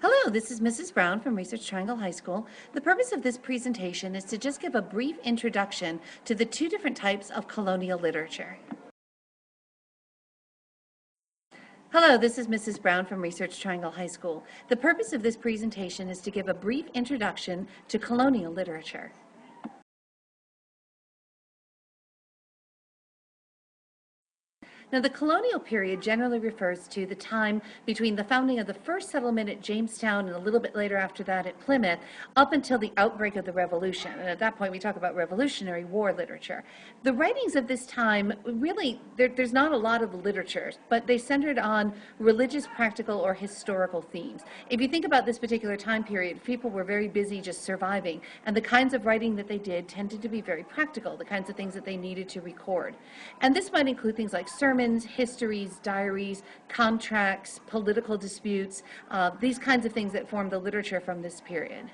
Hello, this is Mrs. Brown from Research Triangle High School. The purpose of this presentation is to just give a brief introduction to the two different types of colonial literature. Hello, this is Mrs. Brown from Research Triangle High School. The purpose of this presentation is to give a brief introduction to colonial literature. Now, the colonial period generally refers to the time between the founding of the first settlement at Jamestown and a little bit later after that at Plymouth, up until the outbreak of the Revolution. And at that point, we talk about Revolutionary War literature. The writings of this time, really, there's not a lot of literature, but they centered on religious, practical, or historical themes. If you think about this particular time period, people were very busy just surviving, and the kinds of writing that they did tended to be very practical, the kinds of things that they needed to record. And this might include things like sermons, histories, diaries, contracts, political disputes, these kinds of things that form the literature from this period.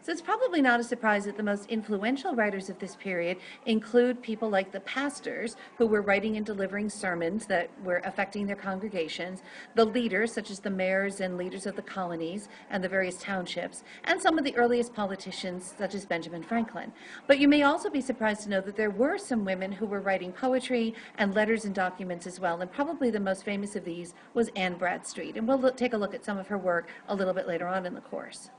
So it's probably not a surprise that the most influential writers of this period include people like the pastors, who were writing and delivering sermons that were affecting their congregations, the leaders, such as the mayors and leaders of the colonies and the various townships, and some of the earliest politicians, such as Benjamin Franklin. But you may also be surprised to know that there were some women who were writing poetry and letters and documents as well, and probably the most famous of these was Anne Bradstreet. And we'll take a look at some of her work a little bit later on in the course.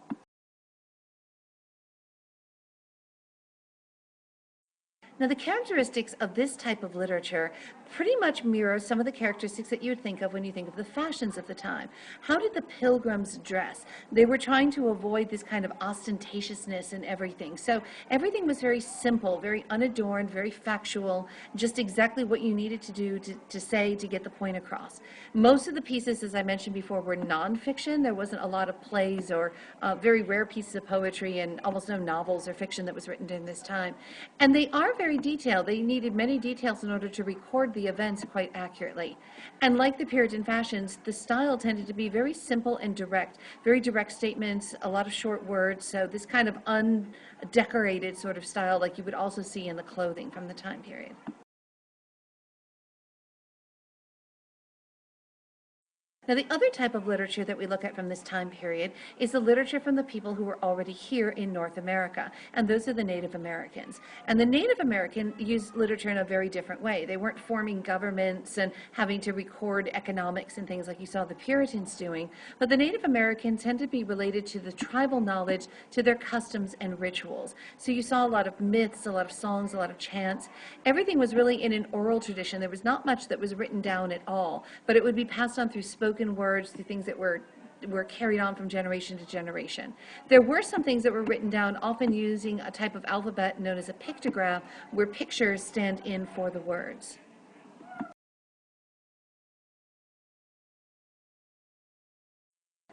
Now, the characteristics of this type of literature pretty much mirror some of the characteristics that you would think of when you think of the fashions of the time. How did the pilgrims dress? They were trying to avoid this kind of ostentatiousness in everything. So everything was very simple, very unadorned, very factual, just exactly what you needed to do to say to get the point across. Most of the pieces, as I mentioned before, were nonfiction. There wasn't a lot of plays or very rare pieces of poetry, and almost no novels or fiction that was written during this time. And they are very detailed. They needed many details in order to record the events quite accurately. And like the Puritan fashions, the style tended to be very simple and direct, very direct statements, a lot of short words, so this kind of undecorated sort of style like you would also see in the clothing from the time period. Now, the other type of literature that we look at from this time period is the literature from the people who were already here in North America, and those are the Native Americans. And the Native American used literature in a very different way. They weren't forming governments and having to record economics and things like you saw the Puritans doing, but the Native Americans tend to be related to the tribal knowledge, to their customs and rituals. So you saw a lot of myths, a lot of songs, a lot of chants. Everything was really in an oral tradition. There was not much that was written down at all, but it would be passed on through spoken words, through things that were carried on from generation to generation. There were some things that were written down, often using a type of alphabet known as a pictograph, where pictures stand in for the words.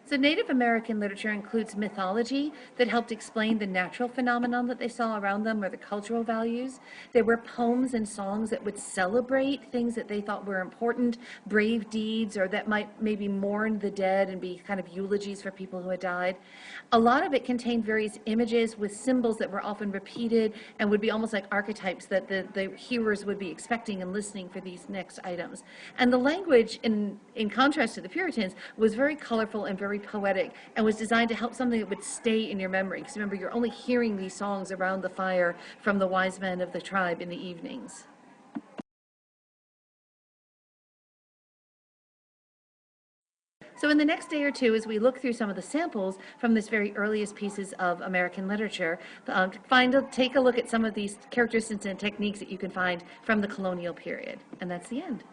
So Native American literature includes mythology that helped explain the natural phenomenon that they saw around them or the cultural values. There were poems and songs that would celebrate things that they thought were important, brave deeds, or that might maybe mourn the dead and be kind of eulogies for people who had died. A lot of it contained various images with symbols that were often repeated and would be almost like archetypes that the hearers would be expecting and listening for these next items. And the language, in contrast to the Puritans, was very colorful and very poetic, and was designed to help something that would stay in your memory. Because remember, you're only hearing these songs around the fire from the wise men of the tribe in the evenings. So in the next day or two, as we look through some of the samples from this very earliest pieces of American literature, take a look at some of these characteristics and techniques that you can find from the colonial period. And that's the end.